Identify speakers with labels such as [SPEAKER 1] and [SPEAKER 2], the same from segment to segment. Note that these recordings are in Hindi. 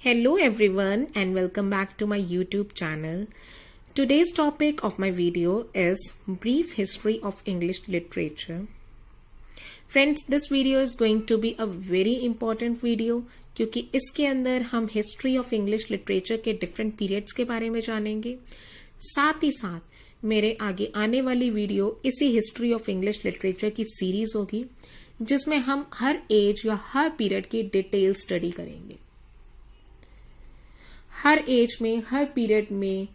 [SPEAKER 1] Hello everyone and welcome back to my YouTube channel. Today's topic of my video is Brief History of English Literature. Friends, this video is going to be a very important video क्योंकि इसके अंदर हम हिस्ट्री ऑफ इंग्लिश लिटरेचर के डिफरेंट पीरियड्स के बारे में जानेंगे। साथ ही साथ मेरे आगे आने वाली वीडियो इसी हिस्ट्री ऑफ इंग्लिश लिटरेचर की सीरीज होगी जिसमें हम हर एज या हर पीरियड की डिटेल स्टडी करेंगे। हर एज में, हर पीरियड में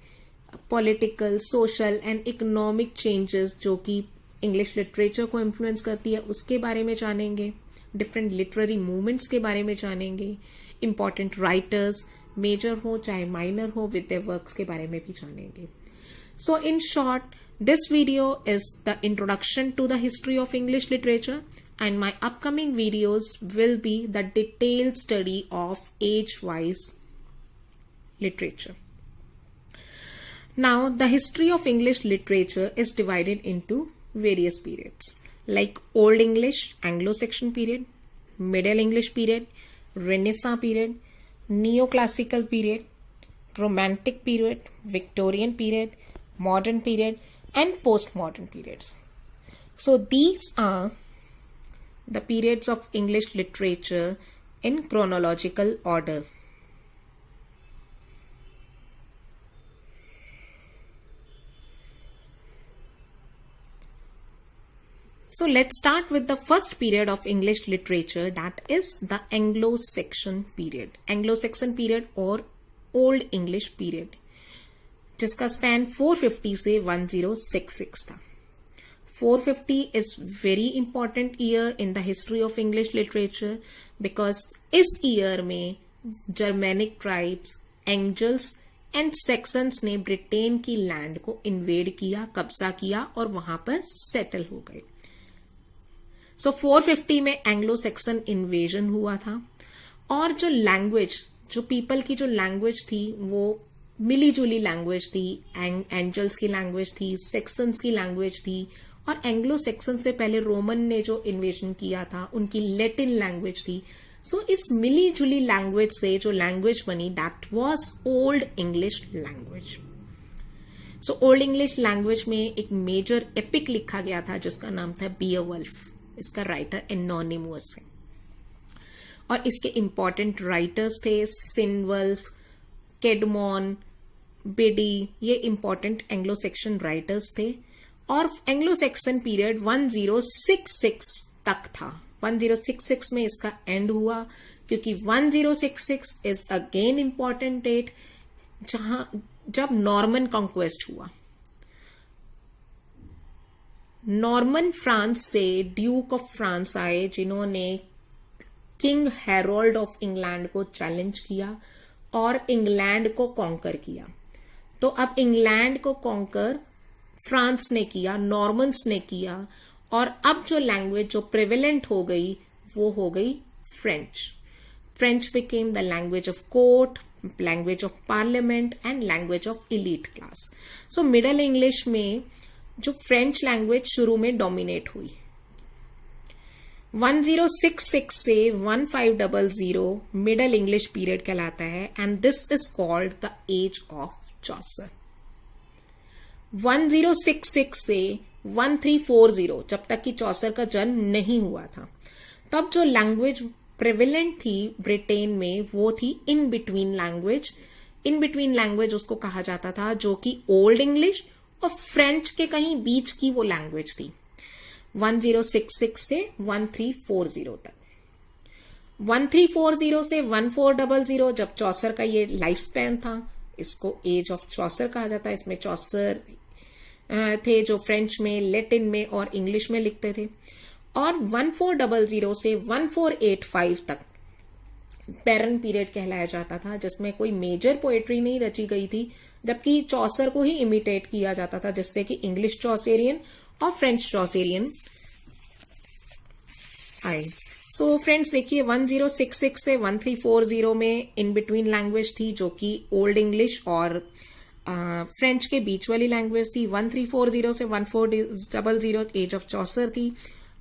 [SPEAKER 1] political, social and economic changes जो कि इंग्लिश लिटरेचर को इन्फ्लुएंस करती है उसके बारे में जानेंगे। डिफरेंट लिटरेरी मूवमेंट्स के बारे में जानेंगे। इंपॉर्टेंट राइटर्स, मेजर हो चाहे माइनर हो, विद देयर वर्क्स के बारे में भी जानेंगे। So in short, this video is the introduction to the history of English literature and my upcoming videos will be the detailed study of age-wise literature. Now, the history of English literature is divided into various periods like Old English, Anglo-Saxon period, Middle English period, Renaissance period, Neoclassical period, Romantic period, Victorian period, Modern period, and Postmodern periods. So these are the periods of English literature in chronological order. So let's start with the first period of English literature, that is the Anglo-Saxon period. Anglo-Saxon period और Old English period, जिसका span 450 से 1066 था। 450 is very important year in the history of English literature because इस year में Germanic tribes, Angles and Saxons ने ब्रिटेन की लैंड को इन्वेड किया, कब्जा किया और वहां पर सेटल हो गए। So 450 में एंग्लो सैक्सन इन्वेजन हुआ था और जो लैंग्वेज, जो पीपल की जो लैंग्वेज थी वो मिली जुली लैंग्वेज थी। एंजल्स की लैंग्वेज थी, सेक्सन्स की लैंग्वेज थी और एंग्लो सेक्सन से पहले रोमन ने जो इन्वेजन किया था उनकी लैटिन लैंग्वेज थी। सो इस मिली जुली लैंग्वेज से जो लैंग्वेज बनी, that was old English language. So old English language में एक मेजर एपिक लिखा गया था जिसका नाम था बियरवुल्फ। इसका राइटर एनोनिमस है और इसके इंपॉर्टेंट राइटर्स थे सिनवल्फ, केडमॉन, बेडी। ये इंपॉर्टेंट एंग्लो सेक्शन राइटर्स थे और एंग्लो सेक्सन पीरियड 1066 तक था। 1066 में इसका एंड हुआ क्योंकि 1066 इज अगेन इंपॉर्टेंट डेट जब नॉर्मन कॉन्क्वेस्ट हुआ। नॉर्मन फ्रांस से ड्यूक ऑफ फ्रांस आए जिन्होंने किंग हैरोल्ड ऑफ इंग्लैंड को चैलेंज किया और इंग्लैंड को कॉन्कर किया। तो अब इंग्लैंड को कॉन्कर फ्रांस ने किया, नॉर्मन्स ने किया और अब जो लैंग्वेज जो प्रेवेलेंट हो गई वो हो गई French. French became the language of court, language of parliament and language of elite class. So middle English में जो फ्रेंच लैंग्वेज शुरू में डोमिनेट हुई। 1066 से 1500 मिडल इंग्लिश पीरियड कहलाता है and this is called the age of Chaucer. 1066 से 1340 जब तक कि चौसर का जन्म नहीं हुआ था, तब जो लैंग्वेज प्रेवेलेंट थी ब्रिटेन में वो थी in between language. In between language उसको कहा जाता था, जो कि ओल्ड इंग्लिश और फ्रेंच के कहीं बीच की वो लैंग्वेज थी। 1066 से 1340 तक। 1340 से 1400 जब चौसर का ये लाइफ स्पैन था, इसको एज ऑफ चौसर कहा जाता है। इसमें चौसर थे जो फ्रेंच में, लैटिन में और इंग्लिश में लिखते थे। और 1400 से 1485 तक बैरन पीरियड कहलाया जाता था जिसमें कोई मेजर पोएट्री नहीं रची गई थी, जबकि चौसर को ही इमिटेट किया जाता था, जिससे कि इंग्लिश चौसेरियन और फ्रेंच चौसेरियन आए। सो फ्रेंड्स देखिए, 1066 से 1340 में इन बिटवीन लैंग्वेज थी जो कि ओल्ड इंग्लिश और फ्रेंच के बीच वाली लैंग्वेज थी। 1340 से 1400 एज ऑफ चौसर थी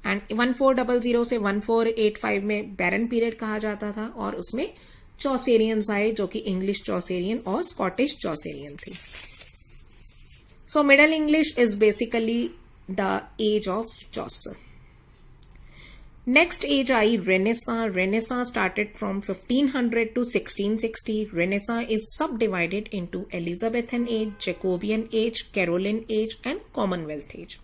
[SPEAKER 1] एंड 1400 से 1485 में बैरन पीरियड कहा जाता था और उसमें चौसेरियंस आए जो कि इंग्लिश चौसेरियन और स्कॉटिश चौसेरियन थे. So middle English is basically the age of Chaucer. Next age आई Renaissance. Renaissance started from 1500 to 1660. Renaissance is subdivided into Elizabethan age, Jacobean age, Caroline age and Commonwealth age.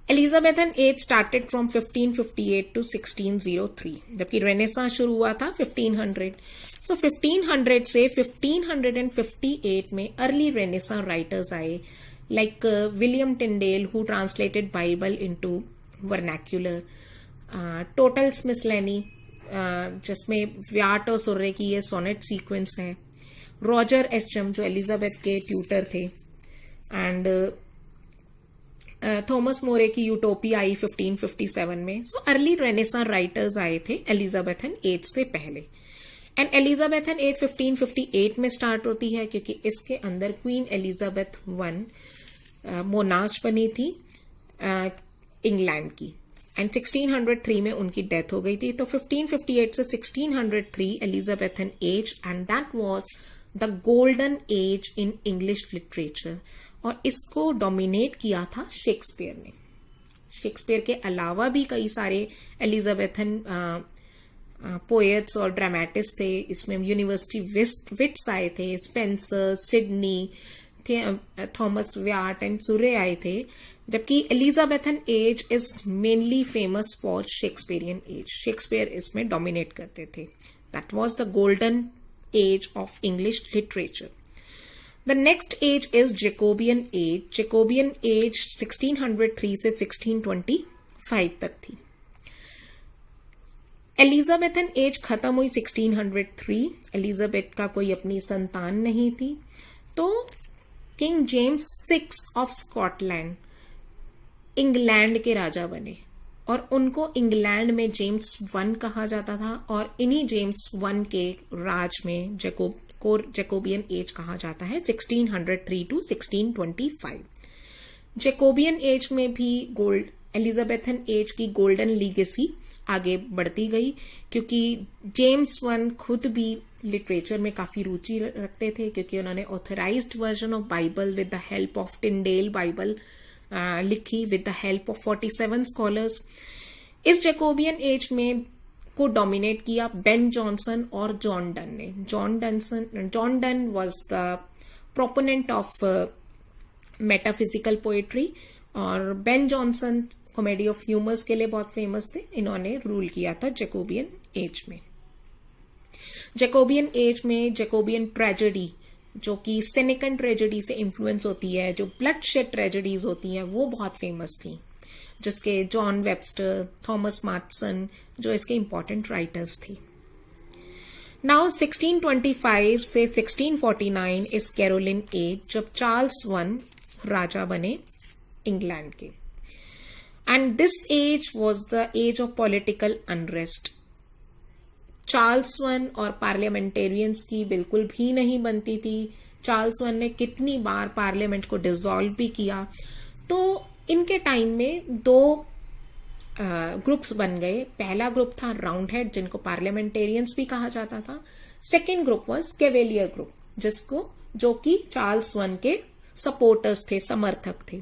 [SPEAKER 1] Elizabethan age started from 1558 to 1603, जबकि रेनेसा शुरू हुआ था 1500. सो 1500 से 1558 में अर्ली रेनेसा राइटर्स आए, like William Tyndale who translated Bible into vernacular, Tottel miscellany जिसमें व्याट और सुर्रे की ये सोनेट सीक्वेंस है, रॉजर एस्चम जो एलिजाबेथ के ट्यूटर थे, एंड थॉमस मोरे की यूटोपिया आई 1557 में. सो अर्ली रेनेसा राइटर्स आए थे एलिजाबेथन एज से पहले. एंड एलिजाबेथन एज 1558 में स्टार्ट होती है क्योंकि इसके अंदर क्वीन एलिजाबेथ वन मोनार्च बनी थी इंग्लैंड की, एंड 1603 में उनकी डेथ हो गई थी. तो 1558 से 1603 Elizabethan age, and that was the golden age in English literature. और इसको डोमिनेट किया था शेक्सपियर ने. शेक्सपियर के अलावा भी कई सारे एलिजाबेथन पोएट्स और ड्रामेटिस्ट थे. इसमें यूनिवर्सिटी विट्स आए थे, Spenser, Sidney, Thomas Wyatt and Surrey आए थे. जबकि Elizabethan age is mainly famous for Shakespearean age. Shakespeare इसमें डोमिनेट करते थे. That was the golden age of English literature. The next age is Jacobean age. Jacobean age 1603 से 1625 तक थी. एलिजाबेथन एज खत्म हुई 1603. एलिजाबेथ का कोई अपनी संतान नहीं थी, तो king James 6 of Scotland England के राजा बने, और उनको इंग्लैंड में जेम्स 1 कहा जाता था, और इन्हीं जेम्स 1 के राज में जैकोबियन एज कहा जाता है 1603 to 1625. जैकोबियन एज में भी एलिजाबेथन एज की गोल्डन लीगेसी आगे बढ़ती गई, क्योंकि जेम्स 1 खुद भी लिटरेचर में काफी रुचि रखते थे, क्योंकि उन्होंने authorised version of Bible with the help of Tyndale Bible लिखी with the help of 47 scholars. इस जैकोबियन एज में को डोमिनेट किया बेन जॉनसन और जॉन डन ने. John Donne was the proponent of metaphysical poetry, और Ben Jonson comedy of humours के लिए बहुत फेमस थे. इन्होंने रूल किया था जैकोबियन एज में. जैकोबियन एज में जैकोबियन ट्रेजेडी, जो कि सेनेकन ट्रेजेडी से इन्फ्लुएंस होती है, जो ब्लड शेड ट्रेजेडीज होती हैं, वो बहुत फेमस थी, जिसके जॉन वेबस्टर, थॉमस मार्टसन जो इसके इंपॉर्टेंट राइटर्स थे. नाउ 1625 से 1649 इस कैरोलिन एज, जब चार्ल्स 1 राजा बने इंग्लैंड के. And this age was the age of political unrest. Charles 1 और पार्लियामेंटेरियंस की बिल्कुल भी नहीं बनती थी. चार्ल्स 1 ने कितनी बार पार्लियामेंट को डिसॉल्व भी किया. तो इनके टाइम में 2 ग्रुप्स बन गए. पहला ग्रुप था राउंड हेड, जिनको पार्लियामेंटेरियंस भी कहा जाता था. Second group was cavalier group, जो कि चार्ल्स 1 के सपोर्टर्स थे, समर्थक थे.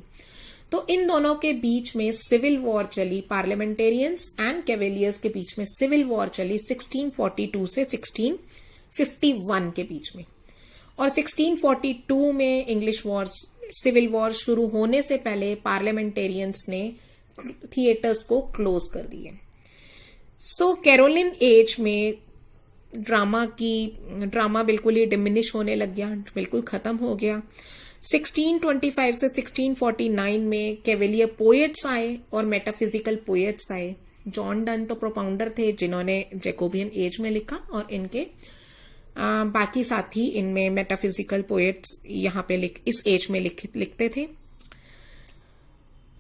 [SPEAKER 1] तो इन दोनों के बीच में सिविल वॉर चली. पार्लियामेंटेरियंस एंड कैवेलियर्स के बीच में सिविल वॉर चली 1642 से 1651 के बीच में. और 1642 में इंग्लिश वॉर, सिविल वॉर शुरू होने से पहले पार्लियामेंटेरियंस ने थिएटर्स को क्लोज कर दिए. सो कैरोलिन एज में ड्रामा बिल्कुल ही डिमिनिश होने लग गया, बिल्कुल खत्म हो गया. 1625 से 1649 में कैवेलियर पोएट्स आए और मेटाफिजिकल पोएट्स आए. जॉन डन तो प्रोपाउंडर थे, जिन्होंने जैकोबियन एज में लिखा, और इनके बाकी साथी इनमें मेटाफिजिकल पोएट्स यहाँ पे इस एज में लिखते थे.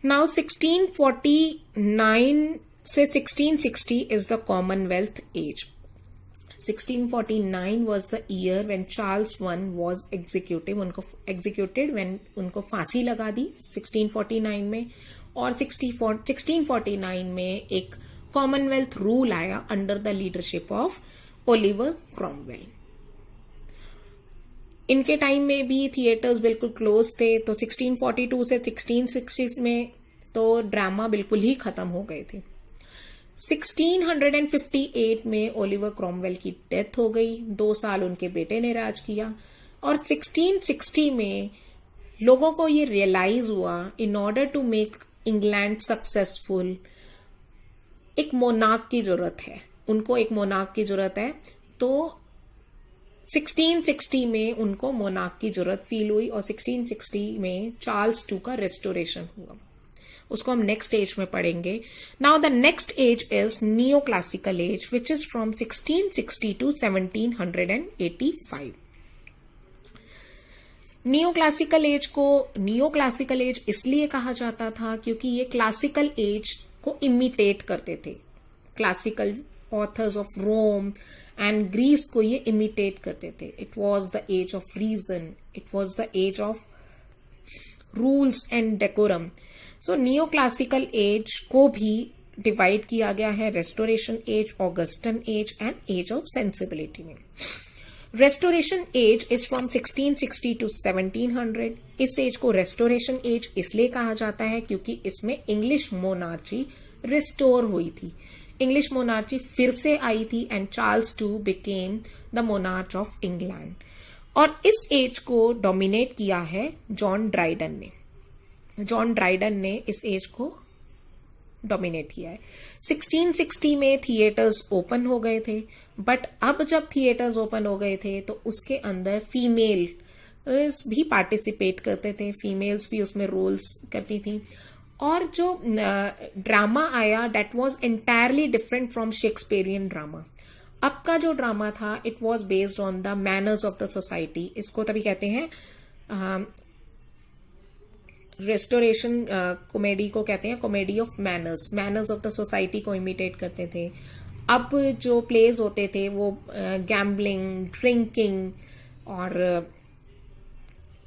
[SPEAKER 1] नाउ 1649 से 1660 is the Commonwealth age. 1649 was the year when Charles I was executed when उनको फांसी लगा दी 1649 में. और 1649 में एक कॉमनवेल्थ रूल आया under the leadership of Oliver Cromwell. इनके टाइम में भी थिएटर्स बिल्कुल क्लोज थे, तो 1642 से 1660 में तो ड्रामा बिल्कुल ही खत्म हो गए थे। 1658 में ओलिवर क्रॉमवेल की डेथ हो गई, 2 साल उनके बेटे ने राज किया, और 1660 में लोगों को ये रियलाइज हुआ in order to make England successful एक मोनार्क की जरूरत है, उनको एक मोनार्क की जरूरत है। तो 1660 में उनको मोनार्क की जरूरत फील हुई और 1660 में चार्ल्स II का रेस्टोरेशन हुआ। उसको हम नेक्स्ट एज में पढ़ेंगे। Now the next age is neoclassical age which is from 1660 to 1785। Neoclassical age को नियो क्लासिकल एज इसलिए कहा जाता था क्योंकि ये क्लासिकल एज को इमिटेट करते थे। Classical authors of Rome and Greece को ये इमिटेट करते थे। It was the age of reason, it was the age of rules and decorum. So neoclassical age को भी डिवाइड किया गया है Restoration age, Augustan age and age of sensibility में। Restoration age is from 1660 to 1700। इस एज को रेस्टोरेशन एज इसलिए कहा जाता है क्योंकि इसमें इंग्लिश मोनार्ची रिस्टोर हुई थी, इंग्लिश मोनार्ची फिर से आई थी and Charles II became the monarch of England. और इस एज को डोमिनेट किया है जॉन ड्राइडन ने। जॉन ड्राइडन ने इस एज को डोमिनेट किया है। 1660 में थिएटर्स ओपन हो गए थे, बट अब जब थिएटर्स ओपन हो गए थे तो उसके अंदर फीमेल भी पार्टिसिपेट करते थे, फीमेल्स भी उसमें रोल्स करती थी। और जो ड्रामा आया that was entirely different from Shakespearean drama. अब का जो ड्रामा था it was based on the manners of the society. इसको तभी कहते हैं रेस्टोरेशन कॉमेडी को कहते हैं comedy of manners, manners of the society को इमिटेट करते थे। अब जो प्लेज होते थे वो गैम्बलिंग, ड्रिंकिंग और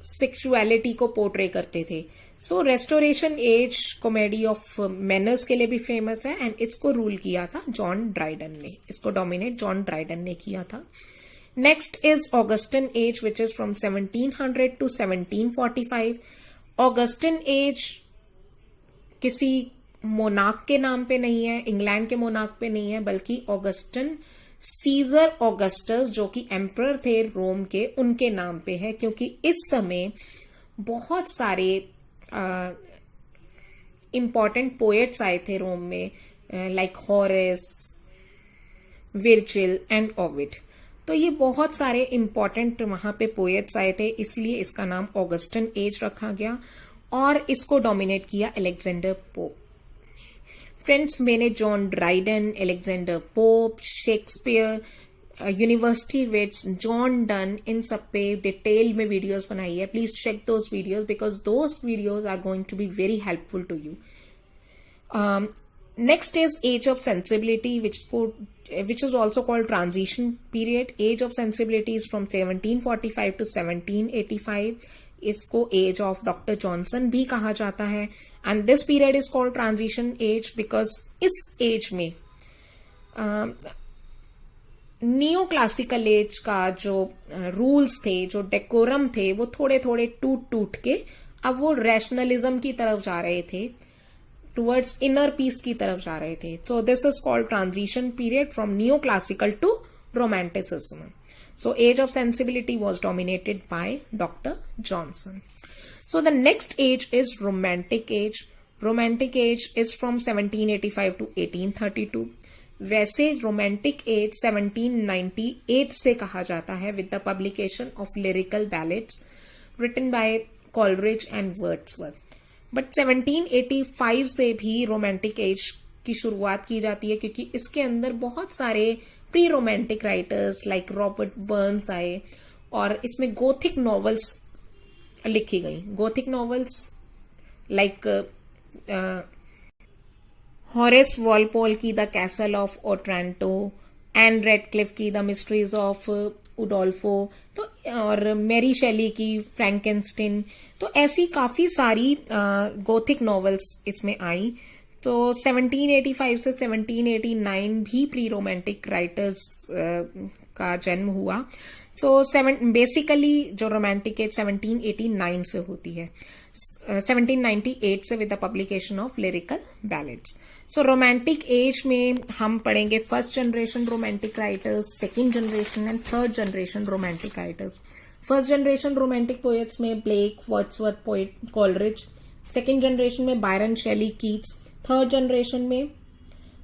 [SPEAKER 1] सेक्सुअलिटी को पोर्ट्रे करते थे। So Restoration age comedy of manners के लिए भी फेमस है एंड इसको रूल किया था जॉन ड्राइडन ने, इसको डोमिनेट जॉन ड्राइडन ने किया था। Next is Augustan age which is from 1700 to 1745। Augustan age किसी मोनार्क के नाम पे नहीं है, इंग्लैंड के मोनार्क पे नहीं है, बल्कि ऑगस्टन सीजर ऑगस्टस जो कि एम्परर थे रोम के, उनके नाम पे है, क्योंकि इस समय बहुत सारे इंपॉर्टेंट पोएट्स आए थे रोम में, like Horace, Virgil and Ovid. तो ये बहुत सारे इंपॉर्टेंट वहां पे पोएट्स आए थे, इसलिए इसका नाम ऑगस्टन एज रखा गया और इसको डोमिनेट किया अलेक्जेंडर पोप। फ्रेंड्स, मैंने John Dryden, Alexander Pope, Shakespeare, University Wits, John Donne, इन सब पे डिटेल में वीडियोस बनाई है। Please check those videos because those videos are going to be very helpful to you. Next is age of sensibility, which is also called transition period. Age of sensibility is from 1745 to 1785. इसको age of Dr. Johnson भी कहा जाता है and this period is called transition age because इस age में नियो क्लासिकल एज का जो रूल्स थे, जो डेकोरम थे, वो थोड़े थोड़े टूट के अब वो रैशनलिज्म की तरफ जा रहे थे, टुवर्ड्स इनर पीस की तरफ जा रहे थे। So this is called transition period from neoclassical to romanticism. So age of sensibility was dominated by doctor Johnson. So the next age is romantic age. Romantic age is from 1785 to 1832। वैसे रोमांटिक एज 1798 से कहा जाता है with the publication of lyrical ballads written by Coleridge and Wordsworth. But 1785 से भी रोमांटिक एज की शुरुआत की जाती है क्योंकि इसके अंदर बहुत सारे pre romantic writers like Robert Burns आए और इसमें गोथिक नॉवेल्स लिखी गई। Gothic novels like Horace Walpole की The Castle of Otranto, Ann Radcliffe की द मिस्ट्रीज ऑफ उडोल्फो, तो और मैरी शेली की फ्रैंकेनस्टीन, तो ऐसी काफी सारी गोथिक नॉवेल्स इसमें आई। तो 1785 से 1789 भी प्री रोमांटिक राइटर्स का जन्म हुआ. सो बेसिकली जो रोमांटिक एज 1789 से होती है, 1798 से with the publication of Lyrical Ballads. So romantic age में हम पढ़ेंगे first generation romantic writers, second generation and third generation romantic writers. First generation romantic poets में Blake, Wordsworth, poet Coleridge. Second generation में Byron, Shelley, Keats. Third generation में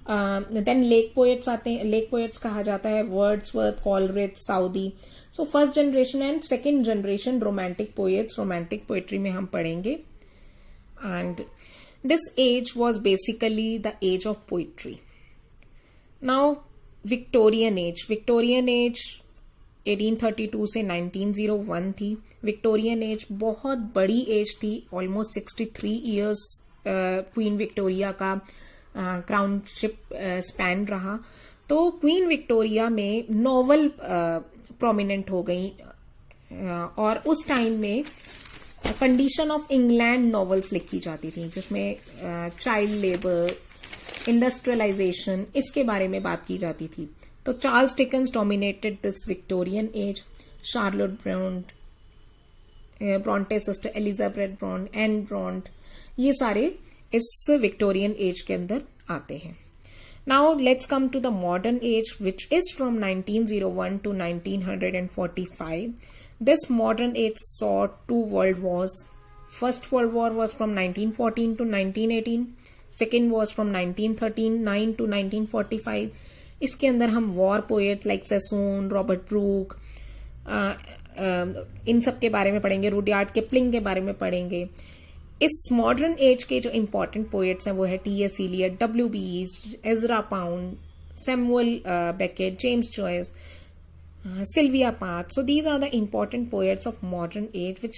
[SPEAKER 1] देन लेक पोएट्स आते हैं. लेक पोएट्स कहा जाता है Wordsworth, Coleridge, Southey. So first generation and second generation romantic poets romantic poetry में हम पढ़ेंगे. And this age was basically the age of poetry. Now Victorian age. Victorian age 1832 से 1901 थी. विक्टोरियन एज बहुत बड़ी एज थी. ऑलमोस्ट 63 ईयर्स क्वीन विक्टोरिया का क्राउनशिप स्पैन रहा. तो क्वीन विक्टोरिया में नॉवल प्रोमिनेंट हो गई और उस टाइम में कंडीशन ऑफ इंग्लैंड नॉवेल्स लिखी जाती थी, जिसमें चाइल्ड लेबर, इंडस्ट्रियलाइजेशन, इसके बारे में बात की जाती थी. तो Charles Dickens dominated this Victorian age. Charlotte Bronte, Bronte sister Elizabeth Bronte, Anne Bronte, ये सारे इस विक्टोरियन एज के अंदर आते हैं. Now let's come to the modern age, which is from 1901 to 1945. This modern age saw two world wars. First World War was from 1914 to 1918. Second was from 1939 to 1945. इसके अंदर हम war poet like Sassoon, Robert Brooke, इन सब के बारे में पढ़ेंगे. रुडयार्ड किपलिंग के बारे में पढ़ेंगे. इस मॉडर्न एज के जो इंपॉर्टेंट पोएट्स हैं वो है T S. Eliot, W.B. Yeats, Ezra Pound, Samuel Beckett, James Joyce, Sylvia Plath. So these are the important poets of modern age which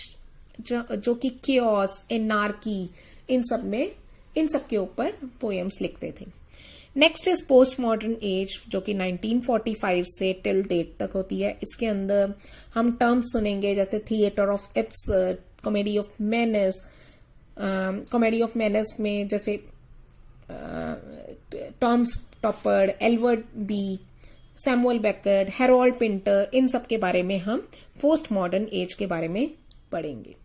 [SPEAKER 1] जो कि कियोस, एनार्की, इन सब के ऊपर पोएम्स लिखते थे. Next is post modern age, जो कि 1945 से टिल डेट तक होती है. इसके अंदर हम टर्म्स सुनेंगे जैसे theatre of absurd, comedy of menace. Comedy of menace में जैसे Tom Stoppard, Edward Albee, Samuel Beckett, Harold Pinter, इन सब के बारे में हम पोस्ट मॉडर्न एज के बारे में पढ़ेंगे.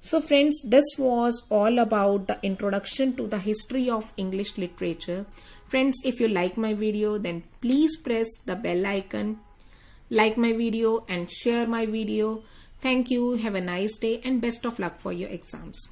[SPEAKER 1] So friends, this was all about the introduction to the history of English literature. Friends, if you like my video, then please press the bell icon, like my video and share my video. Thank you. Have a nice day and best of luck for your exams.